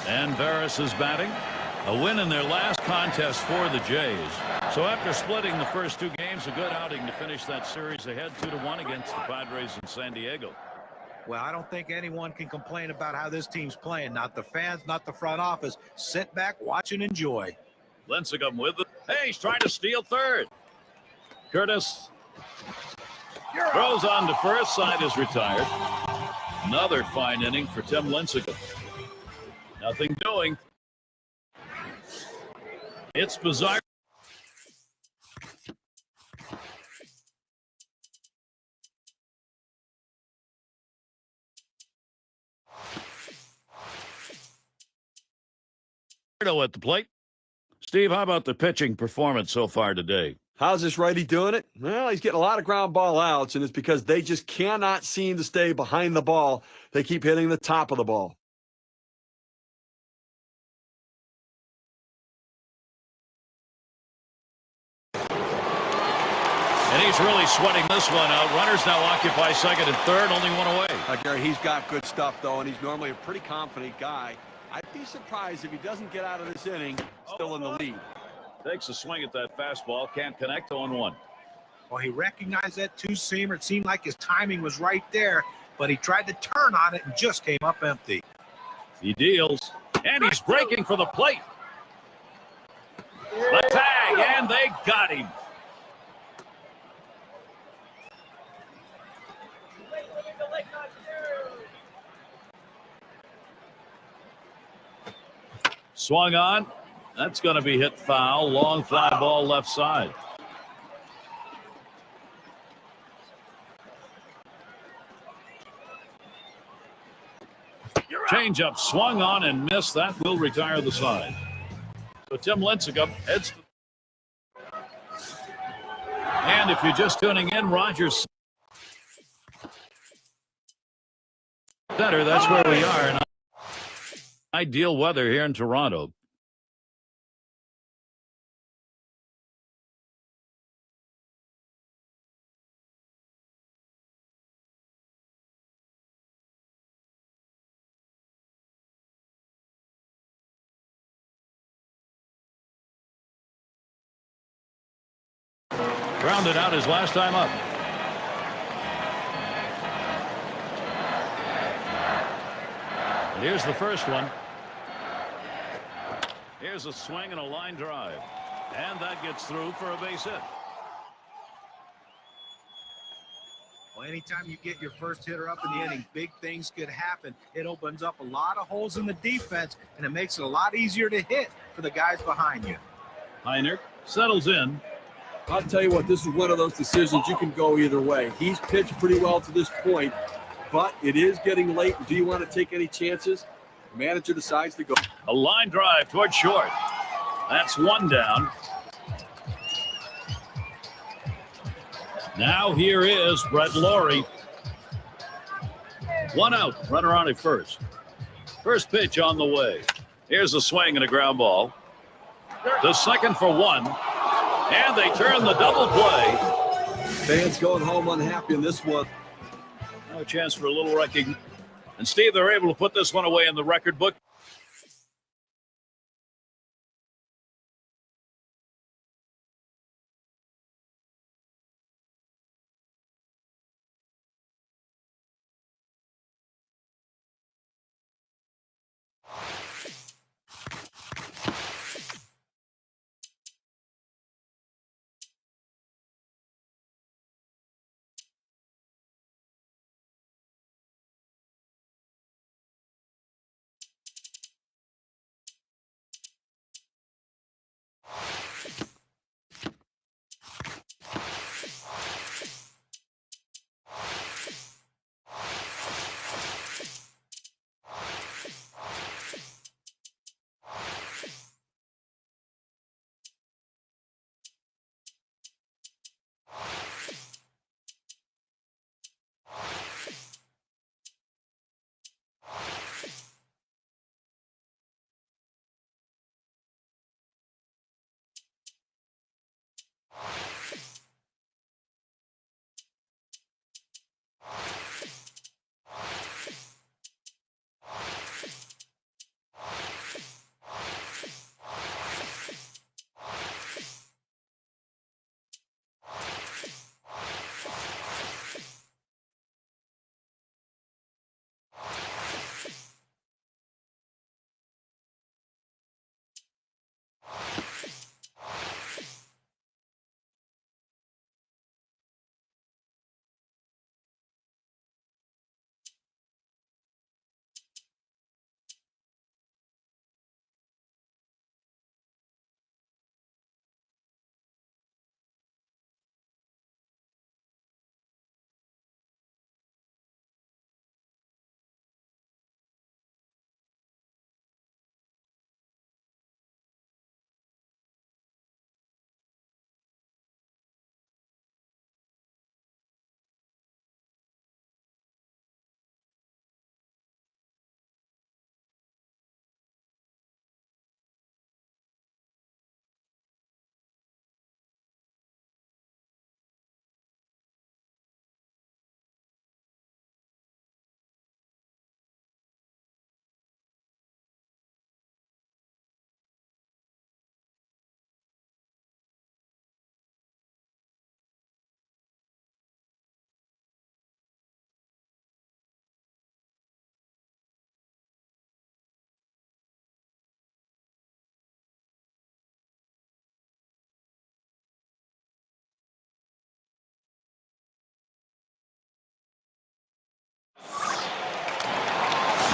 And Varus is batting. A win in their last contest for the Jays. So after splitting the first two games, a good outing to finish that series ahead 2-1 against the Padres in San Diego. Well, I don't think anyone can complain about how this team's playing. Not the fans, not the front office. Sit back, watch, and enjoy. Lincecum with it. Hey, he's trying to steal third. Curtis throws on to first. Side is retired. Another fine inning for Tim Lincecum. Nothing doing. It's bizarre. At the plate. Steve, how about the pitching performance so far today? How's this righty doing it? Well, he's getting a lot of ground ball outs, and it's because they just cannot seem to stay behind the ball. They keep hitting the top of the ball. And he's really sweating this one out. Runners now occupy second and third, only one away. Gary, he's got good stuff, though, and he's normally a pretty confident guy. I'd be surprised if he doesn't get out of this inning still in the lead. Takes a swing at that fastball. Can't connect. 0-1. Well, he recognized that two-seamer. It seemed like his timing was right there, but he tried to turn on it and just came up empty. He deals, and he's breaking for the plate. A tag, and they got him. Swung on. That's going to be hit foul. Long fly ball left side. Changeup swung on and missed. That will retire the side. So Tim Lincecum heads. And if you're just tuning in, Rogers Center, that's where we are in ideal weather here in Toronto. Grounded out his last time up. And here's the first one. Here's a swing and a line drive. And that gets through for a base hit. Well, anytime you get your first hitter up in the inning, big things could happen. It opens up a lot of holes in the defense, and it makes it a lot easier to hit for the guys behind you. Heiner settles in. I'll tell you what, this is one of those decisions you can go either way. He's pitched pretty well to this point, but it is getting late. Do you want to take any chances? The manager decides to go. A line drive toward short. That's one down. Now here is Brett Laurie. One out, runner on at first. First pitch on the way. Here's a swing and a ground ball. To second for one. And they turn the double play. Fans going home unhappy in this one. Now a chance for a little wrecking. And Steve, they're able to put this one away in the record book.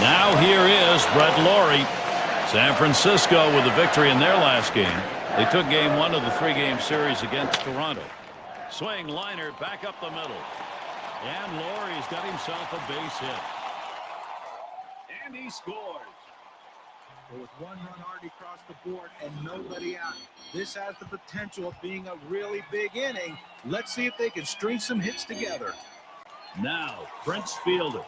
Now here is Brett Laurie. San Francisco with a victory in their last game. They took game 1 of the 3-game series against Toronto. Swing liner back up the middle. And Laurie's got himself a base hit. And he scores. With one run already across the board and nobody out, this has the potential of being a really big inning. Let's see if they can string some hits together. Now, Prince Fielder.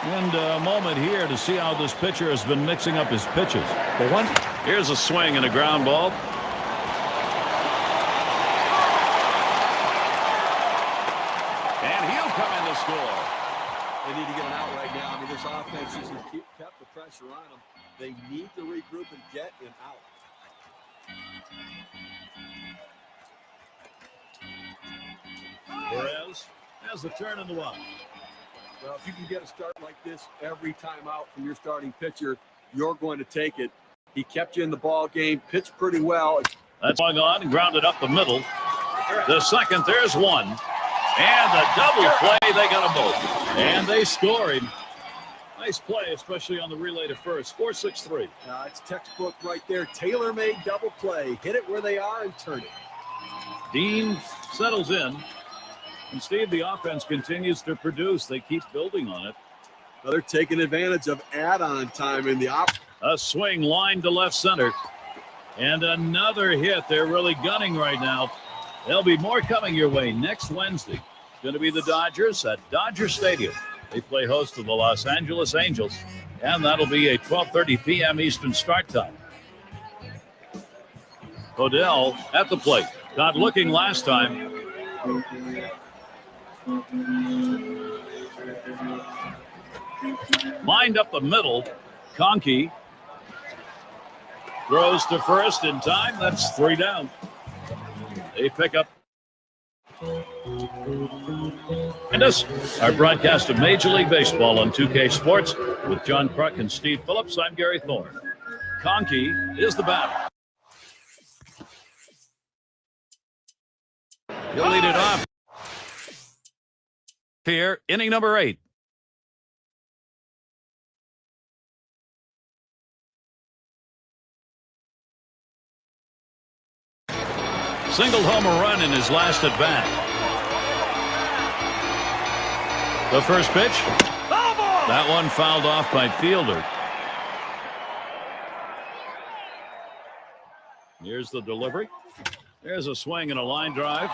And a moment here to see how this pitcher has been mixing up his pitches. Here's a swing and a ground ball. And he'll come in to score. They need to get an out right now. I mean, this offense just kept the pressure on them. They need to regroup and get an out. Perez has the turn in the one. Well, if you can get a start like this every time out from your starting pitcher, you're going to take it. He kept you in the ball game, pitched pretty well. That's going on and grounded up the middle. The second, there's one. And the double play, they got them both. And they scored. Nice play, especially on the relay to first. 4-6-3. It's textbook right there. Tailor-made double play. Hit it where they are and turn it. Dean settles in. And Steve, the offense continues to produce. They keep building on it. Well, they're taking advantage of add-on time in the A swing line to left center. And another hit. They're really gunning right now. There'll be more coming your way next Wednesday. It's going to be the Dodgers at Dodger Stadium. They play host to the Los Angeles Angels. And that'll be a 12:30 p.m. Eastern start time. Odell at the plate. Not looking last time. Lined up the middle. Conkey throws to first in time. That's 3 down. They pick up. And this, our broadcast of Major League Baseball on 2K Sports with John Kruk and Steve Phillips. I'm Gary Thorne. Conkey is the batter. He'll lead it off here, inning number 8. Singled home a run in his last at bat. The first pitch. That one fouled off by Fielder. Here's the delivery. There's a swing and a line drive.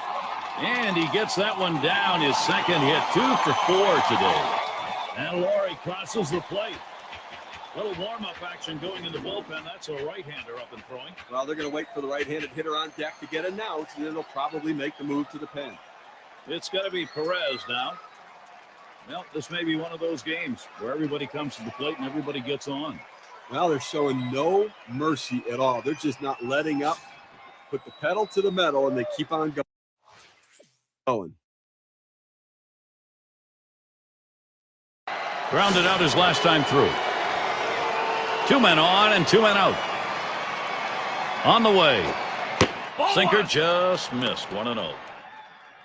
And he gets that one down. His second hit. 2 for 4 today. And Laurie crosses the plate. Little warm-up action going in the bullpen. That's a right-hander up and throwing. Well, they're going to wait for the right-handed hitter on deck to get a out, and then they'll probably make the move to the pen. It's going to be Perez now. Well, this may be one of those games where everybody comes to the plate and everybody gets on. Well, they're showing no mercy at all. They're just not letting up. Put the pedal to the metal, and they keep on going. Grounded out his last time through. 2 men on and 2 men out. On the way. Sinker just missed. 1-0.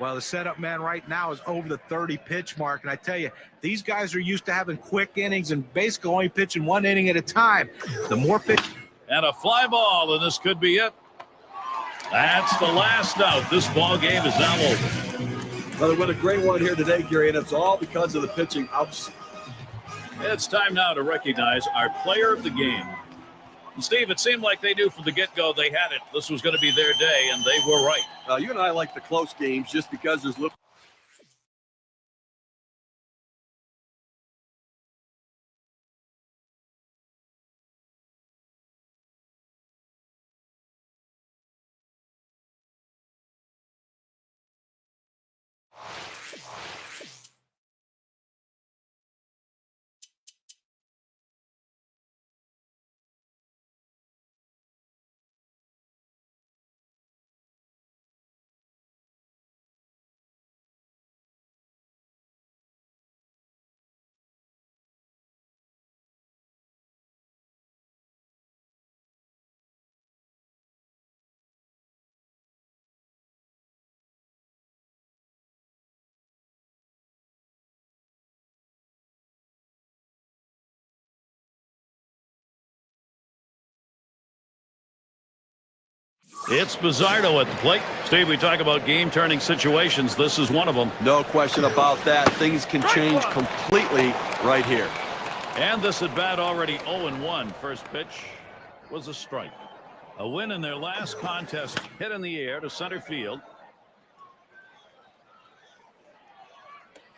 Well, the setup man right now is over the 30 pitch mark. And I tell you, these guys are used to having quick innings and basically only pitching 1 inning at a time. The more pitch. And a fly ball, and this could be it. That's the last out. This ball game is now over. Well, they won a great one here today, Gary, and it's all because of the pitching. It's time now to recognize our player of the game. And Steve, it seemed like they knew from the get-go they had it. This was going to be their day, and they were right. You and I like the close games just because there's little It's Bizzardo at the plate. Steve, we talk about game-turning situations. This is one of them. No question about that. Things can change completely right here. And this at-bat already 0-1. First pitch was a strike. A win in their last contest, hit in the air to center field.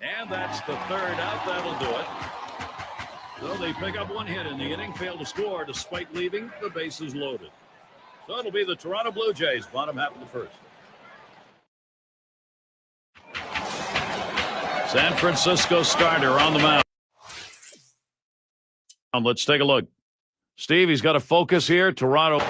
And that's the third out. That'll do it. So they pick up one hit in the inning, fail to score despite leaving the bases loaded. So it'll be the Toronto Blue Jays, bottom half of the first. San Francisco starter on the mound. Let's take a look. Steve, he's got to focus here. Toronto.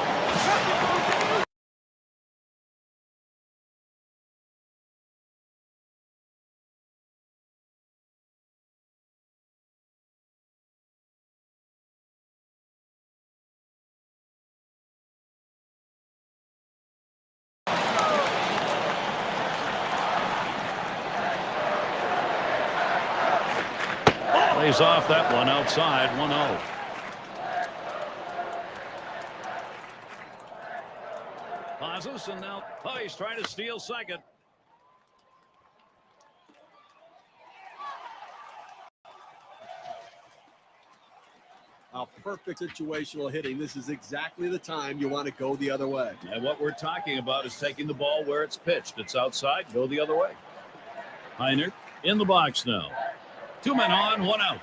Plays off that one outside, 1-0. Pauses, and now he's trying to steal second. A perfect situational hitting. This is exactly the time you want to go the other way. And what we're talking about is taking the ball where it's pitched. It's outside, go the other way. Heiner in the box now. 2 men on, 1 out.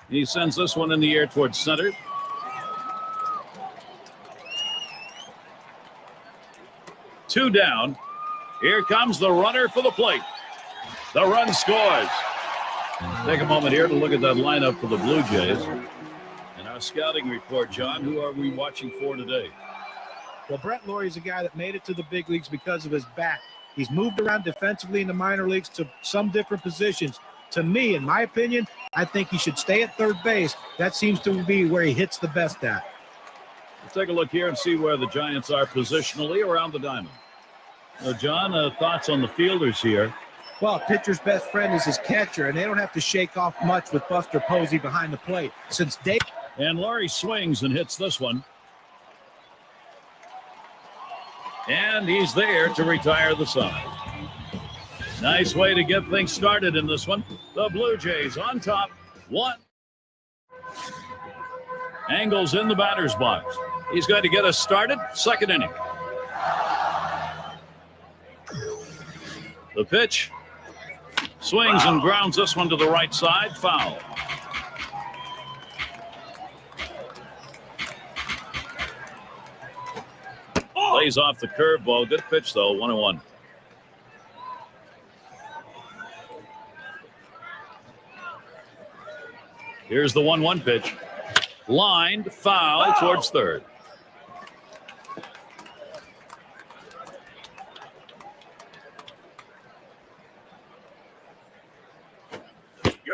He sends this one in the air towards center. Two down. Here comes the runner for the plate. The run scores. Take a moment here to look at that lineup for the Blue Jays. And our scouting report, John, who are we watching for today? Well, Brett Laurie's a guy that made it to the big leagues because of his bat. He's moved around defensively in the minor leagues to some different positions. To me, in my opinion, I think he should stay at third base. That seems to be where he hits the best at. Let's take a look here and see where the Giants are positionally around the diamond. Now, John, thoughts on the fielders here? Well, a pitcher's best friend is his catcher, and they don't have to shake off much with Buster Posey behind the plate. And Laurie swings and hits this one. And he's there to retire the side. Nice way to get things started in this one. The Blue Jays on top, 1. Angles in the batter's box. He's going to get us started, second inning. The pitch. Swings and grounds this one to the right side, foul. Plays off the curveball. Good pitch, though. 1-1. Here's the 1-1 pitch. Lined, foul towards third.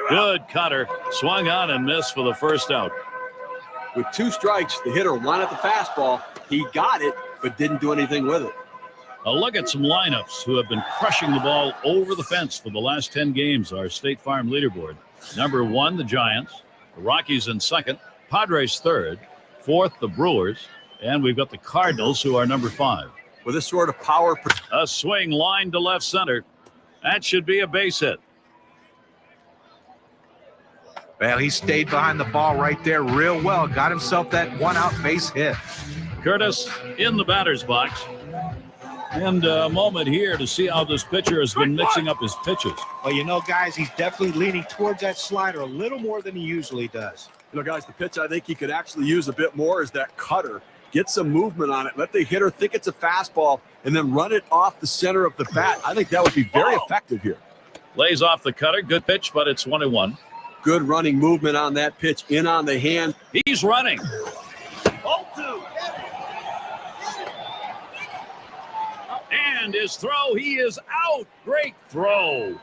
Good cutter. Swung on and missed for the first out. With 2 strikes, the hitter wanted the fastball. He got it, but didn't do anything with it. A look at some lineups who have been crushing the ball over the fence for the last 10 games. Our State Farm leaderboard. Number 1, the Giants. The Rockies in second. Padres third. Fourth, the Brewers. And we've got the Cardinals, who are number 5. With this sort of power. A swing line to left center. That should be a base hit. Well, he stayed behind the ball right there real well. Got himself that 1-out base hit. Curtis in the batter's box. And a moment here to see how this pitcher has been mixing up his pitches. Well, you know, guys, he's definitely leaning towards that slider a little more than he usually does. You know, guys, the pitch I think he could actually use a bit more is that cutter. Get some movement on it. Let the hitter think it's a fastball and then run it off the center of the bat. I think that would be very effective here. Lays off the cutter. Good pitch, but it's 1-1. Good running movement on that pitch. In on the hand. He's running. 0-2. And his throw, he is out. Great throw.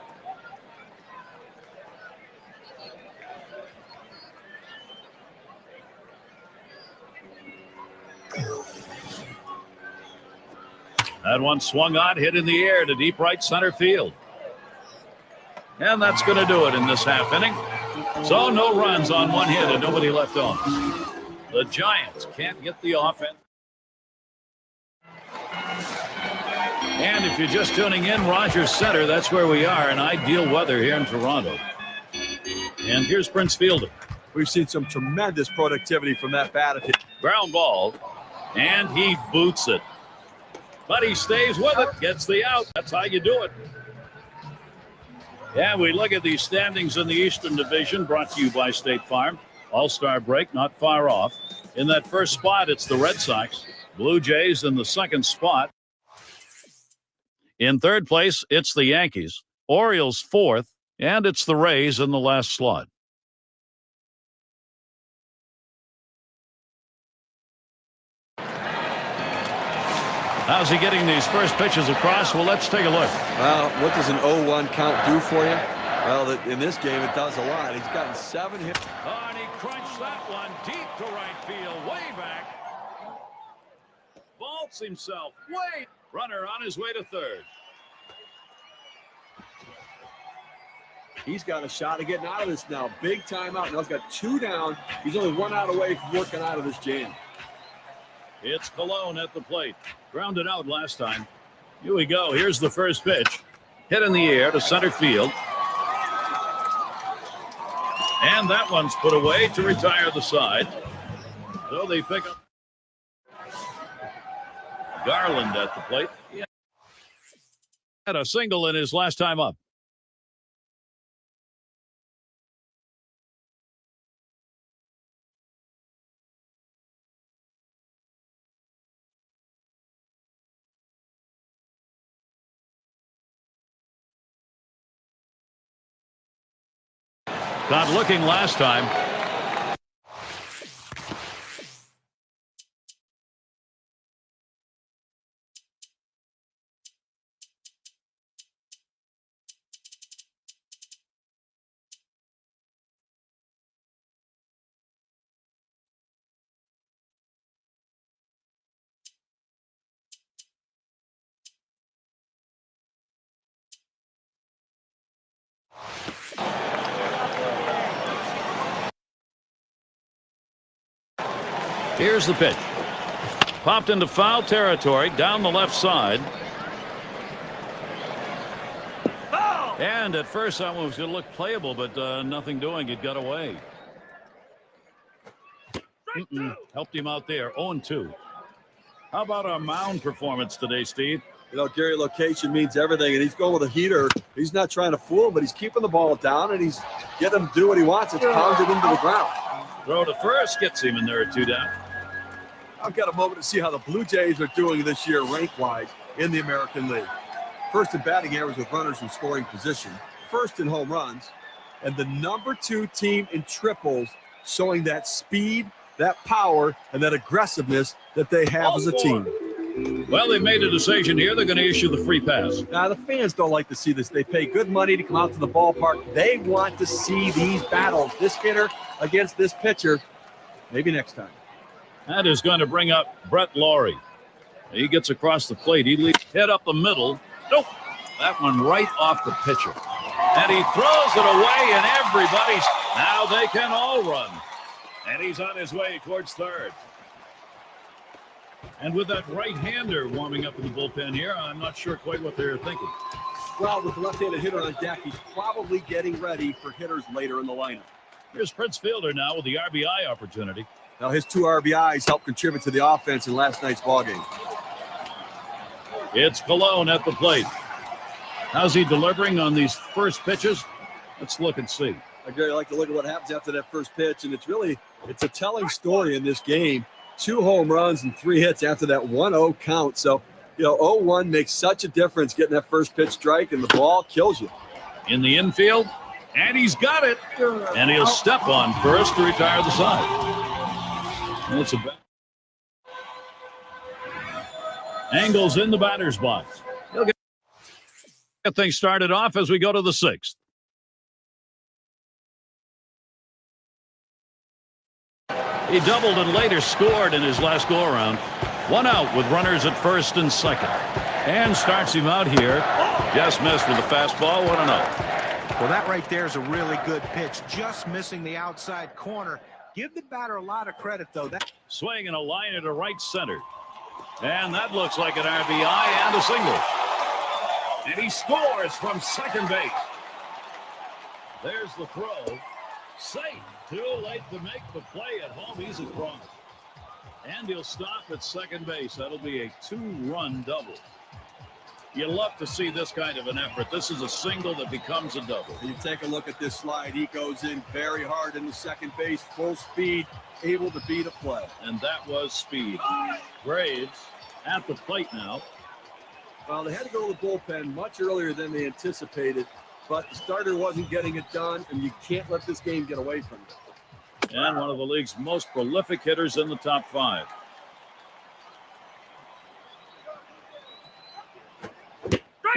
That one swung on, hit in the air to deep right center field. And that's going to do it in this half inning. So no runs on one hit and nobody left on. The Giants can't get the offense. And if you're just tuning in, Rogers Center, that's where we are in ideal weather here in Toronto. And here's Prince Fielder. We've seen some tremendous productivity from that bat. Ground ball, and he boots it. But he stays with it, gets the out. That's how you do it. Yeah, we look at these standings in the Eastern Division, brought to you by State Farm. All-Star break, not far off. In that first spot, it's the Red Sox. Blue Jays in the second spot. In third place, it's the Yankees. Orioles fourth, and it's the Rays in the last slot. How's he getting these first pitches across? Well, let's take a look. Well, what does an 0-1 count do for you? Well, in this game, it does a lot. He's gotten 7 hits. Oh, and he crunched that one deep to right field, way back. Vaults himself, way. Runner on his way to third. He's got a shot of getting out of this now. Big timeout. Now he's got 2 down. He's only 1 out away from working out of this jam. It's Cologne at the plate. Grounded out last time. Here we go. Here's the first pitch. Hit in the air to center field. And that one's put away to retire the side. So they pick up Garland at the plate. He had a single in his last time up. Got looking last time. Here's the pitch. Popped into foul territory down the left side. And at first that one was going to look playable, but nothing doing. It got away. Helped him out there. 0-2. How about our mound performance today, Steve? You know, Gary, location means everything, and he's going with a heater. He's not trying to fool him, but he's keeping the ball down, and he's getting him to do what he wants. It's pounded into the ground. Throw to first gets him in there at 2 down. I've got a moment to see how the Blue Jays are doing this year rank-wise in the American League. First in batting average with runners in scoring position, first in home runs, and the number 2 team in triples, showing that speed, that power, and that aggressiveness that they have as a team. Well, they've made a decision here. They're going to issue the free pass. Now, the fans don't like to see this. They pay good money to come out to the ballpark. They want to see these battles, this hitter against this pitcher. Maybe next time. That is going to bring up Brett Laurie. He gets across the plate. He leads head up the middle. Nope. That one right off the pitcher. And he throws it away, and everybody's now they can all run. And he's on his way towards third. And with that right-hander warming up in the bullpen here, I'm not sure quite what they're thinking. Well, with the left-handed hitter on deck, he's probably getting ready for hitters later in the lineup. Here's Prince Fielder now with the RBI opportunity. Now, his 2 RBIs helped contribute to the offense in last night's ballgame. It's Cologne at the plate. How's he delivering on these first pitches? Let's look and see. I really like to look at what happens after that first pitch, and it's a telling story in this game. 2 home runs and 3 hits after that 1-0 count. So, 0-1 makes such a difference getting that first pitch strike, and the ball kills you. In the infield, and he's got it. And he'll step on first to retire the side. Well, it's a Angles in the batter's box. He'll get things started off as we go to the 6th. He doubled and later scored in his last go-around. 1 out with runners at first and second. And starts him out here. Just missed with a fastball. 1-0. Well, that right there is a really good pitch. Just missing the outside corner. Give the batter a lot of credit, though. That Swing and a liner to right center. And that looks like an RBI and a single. And he scores from second base. There's the throw. Safe. Too late to make the play at home. He's across. And he'll stop at second base. That'll be a 2-run double. You love to see this kind of an effort. This is a single that becomes a double. You take a look at this slide. He goes in very hard into second base, full speed, able to beat a play. And that was speed. Braves at the plate now. Well, they had to go to the bullpen much earlier than they anticipated, but the starter wasn't getting it done, and you can't let this game get away from you. And one of the league's most prolific hitters in the top 5.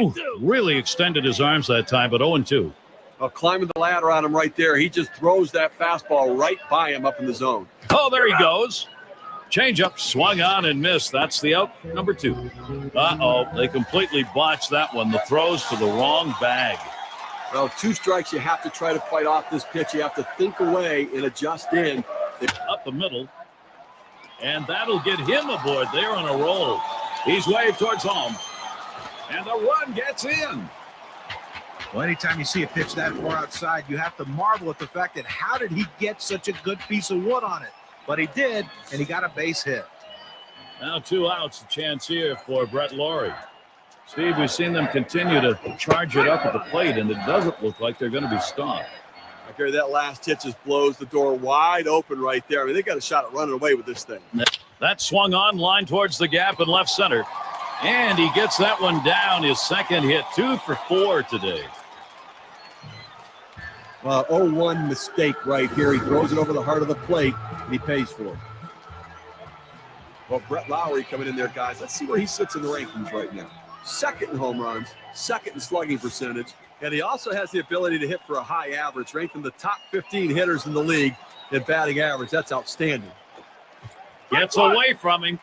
Ooh, really extended his arms that time, but 0-2. Well, climbing the ladder on him right there. He just throws that fastball right by him up in the zone. Oh, there he goes. Changeup swung on and missed. That's the out, number 2. Uh-oh, they completely botched that one. The throw's to the wrong bag. Well, 2 strikes, you have to try to fight off this pitch. You have to think away and adjust in. Up the middle. And that'll get him aboard. They're on a roll. He's waved towards home. And the run gets in. Well, anytime you see a pitch that far outside, you have to marvel at the fact that how did he get such a good piece of wood on it? But he did, and he got a base hit. Now 2 outs, a chance here for Brett Laurie. Steve, we've seen them continue to charge it up at the plate, and it doesn't look like they're going to be stopped. Okay, that last hit just blows the door wide open right there. I mean, they got a shot at running away with this thing. That swung on, line towards the gap in left center. And he gets that one down, his second hit, 2 for 4 today. 0-1 mistake right here. He throws it over the heart of the plate, and he pays for it. Well, Brett Laurie coming in there, guys. Let's see where he sits in the rankings right now. Second in home runs, second in slugging percentage, and he also has the ability to hit for a high average, ranked in the top 15 hitters in the league in batting average. That's outstanding. Gets away from him.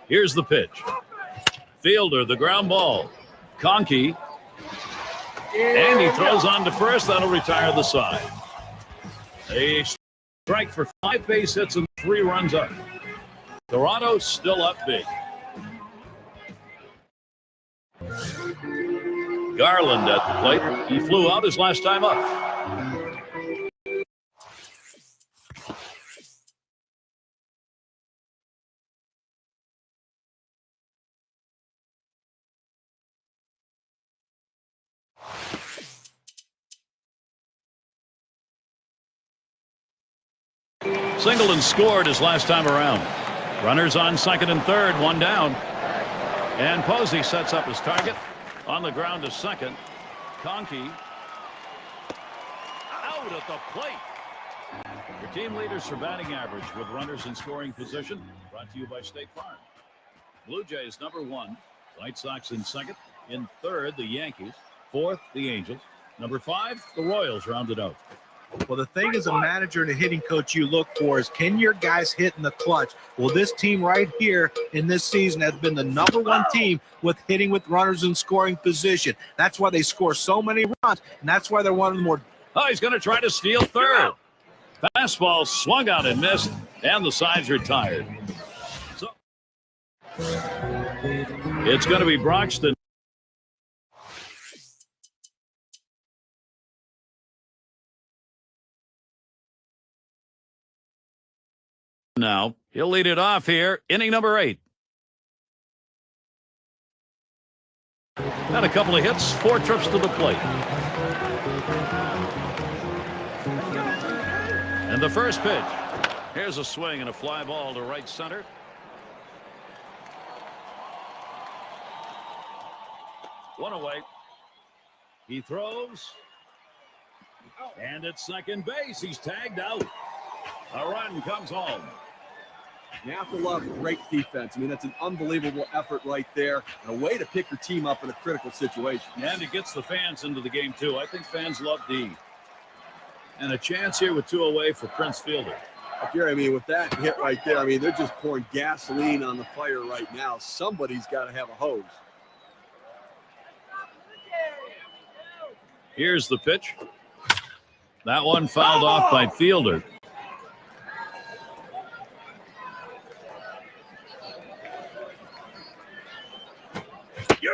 Here's the pitch. Fielder, the ground ball. Conkey. And he throws on to first. That'll retire the side. A strike for 5 base hits and 3 runs up. Toronto still up big. Garland at the plate. He flew out his last time up. Singleton scored his last time around. Runners on second and third, 1 down. And Posey sets up his target on the ground to second. Conkey out at the plate. Your team leaders for batting average with runners in scoring position. Brought to you by State Farm. Blue Jays number 1. White Sox in second. In third, the Yankees. Fourth, the Angels. Number 5, the Royals rounded out. Well, the thing as a manager and a hitting coach you look for is, can your guys hit in the clutch? Well, this team right here in this season has been the number 1 team with hitting with runners in scoring position. That's why they score so many runs, and that's why they're one of the more. Oh, he's going to try to steal third. Fastball swung out and missed, and the side's retired. So it's going to be Broxton. Now, he'll lead it off here, inning number 8. Had a couple of hits, 4 trips to the plate. And the first pitch. Here's a swing and a fly ball to right center. One away. He throws. And at second base, he's tagged out. A run comes home. You have to love great defense. I mean, that's an unbelievable effort right there, and a way to pick your team up in a critical situation. And it gets the fans into the game, too. I think fans love D. And a chance here with 2 away for Prince Fielder. Gary, I mean, with that hit right there, I mean, they're just pouring gasoline on the fire right now. Somebody's got to have a hose. Here's the pitch. That one fouled off by Fielder.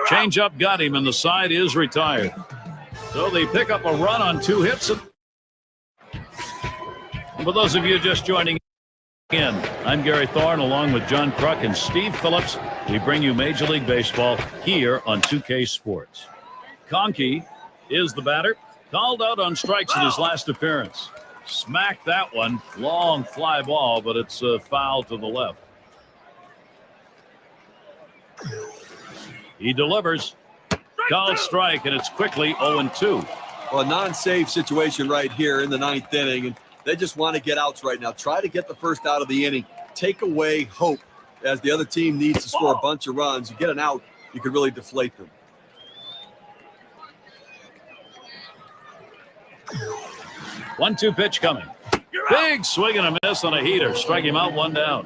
Change-up got him, and the side is retired. So they pick up a run on 2 hits. And for those of you just joining in, I'm Gary Thorne along with John Kruk and Steve Phillips. We bring you Major League Baseball here on 2K Sports. Conkey is the batter. Called out on strikes in his last appearance. Smacked that one. Long fly ball, but it's foul to the left. He delivers. Called strike, and it's quickly 0-2. Well, a non-save situation right here in the 9th inning, and they just want to get outs right now. Try to get the first out of the inning. Take away hope as the other team needs to score a bunch of runs. You get an out, you could really deflate them. 1-2 pitch coming. Big swing and a miss on a heater. Strike him out, 1 down.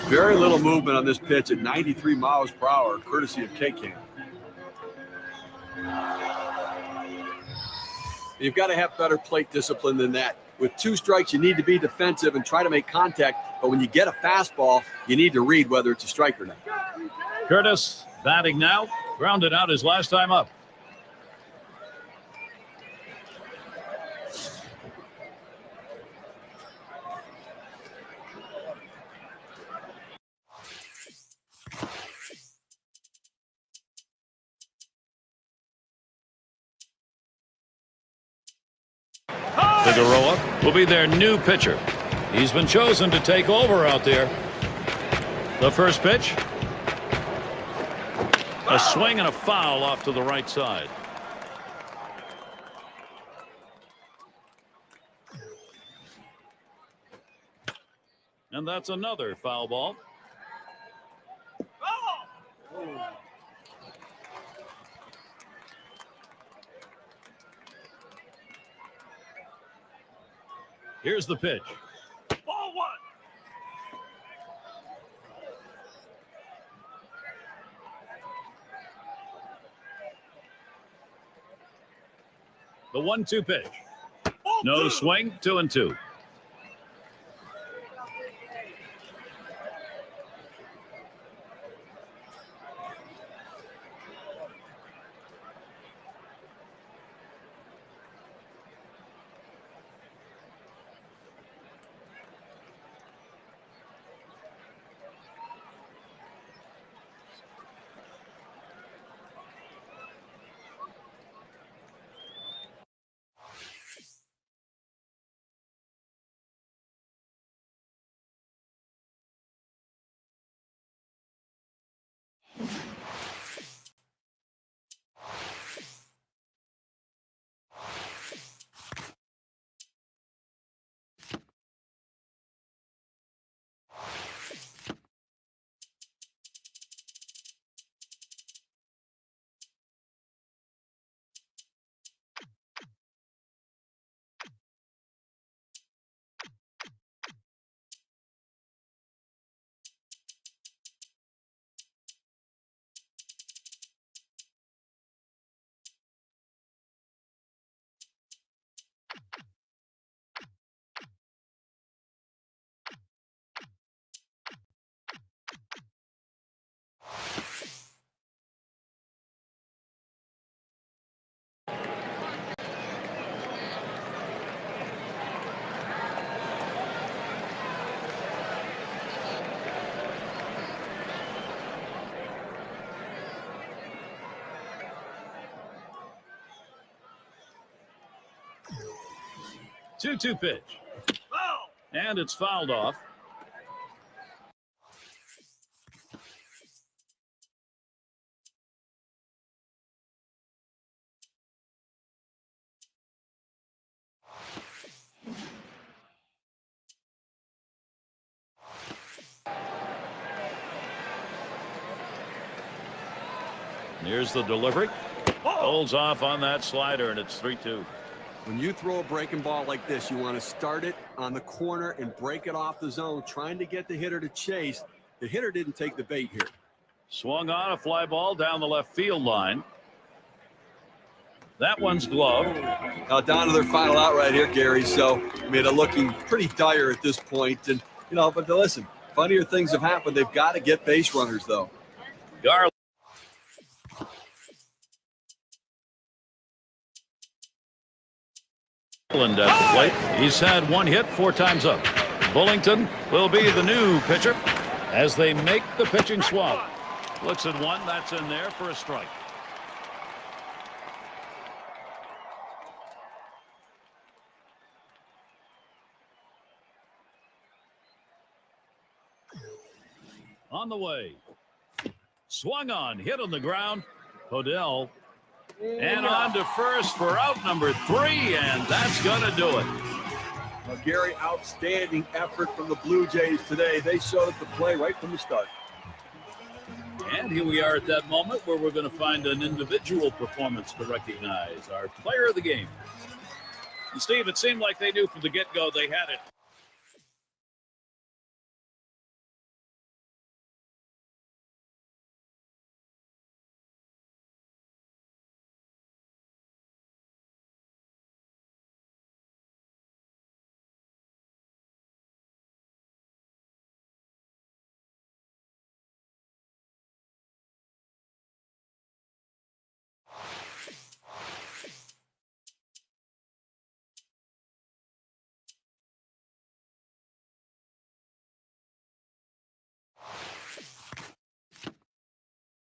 Very little movement on this pitch at 93 miles per hour, courtesy of K-Cam. You've got to have better plate discipline than that. With 2 strikes, you need to be defensive and try to make contact. But when you get a fastball, you need to read whether it's a strike or not. Curtis batting now. Grounded out his last time up. Figueroa will be their new pitcher. He's been chosen to take over out there. The first pitch. A swing and a foul off to the right side. And that's another foul ball. Here's the pitch. Ball 1. The 1-2 pitch. No swing, 2-2. Two-two pitch. And it's fouled off. Here's the delivery. Holds off on that slider, and it's 3-2. When you throw a breaking ball like this, you want to start it on the corner and break it off the zone, trying to get the hitter to chase. The hitter didn't take the bait here. Swung on a fly ball down the left field line. That one's gloved. Now down to their final out right here, Gary. So, I mean, they're looking pretty dire at this point. And, you know, but listen, funnier things have happened. They've got to get base runners, though. Garland at the plate. He's had one hit 4 times up. Bullington will be the new pitcher as they make the pitching swap. Looks at one. That's in there for a strike. On the way. Swung on, hit on the ground. Hodel. And on to first for out number 3, and that's going to do it. Well, Gary, outstanding effort from the Blue Jays today. They showed up to play right from the start. And here we are at that moment where we're going to find an individual performance to recognize our player of the game. And Steve, it seemed like they knew from the get-go they had it.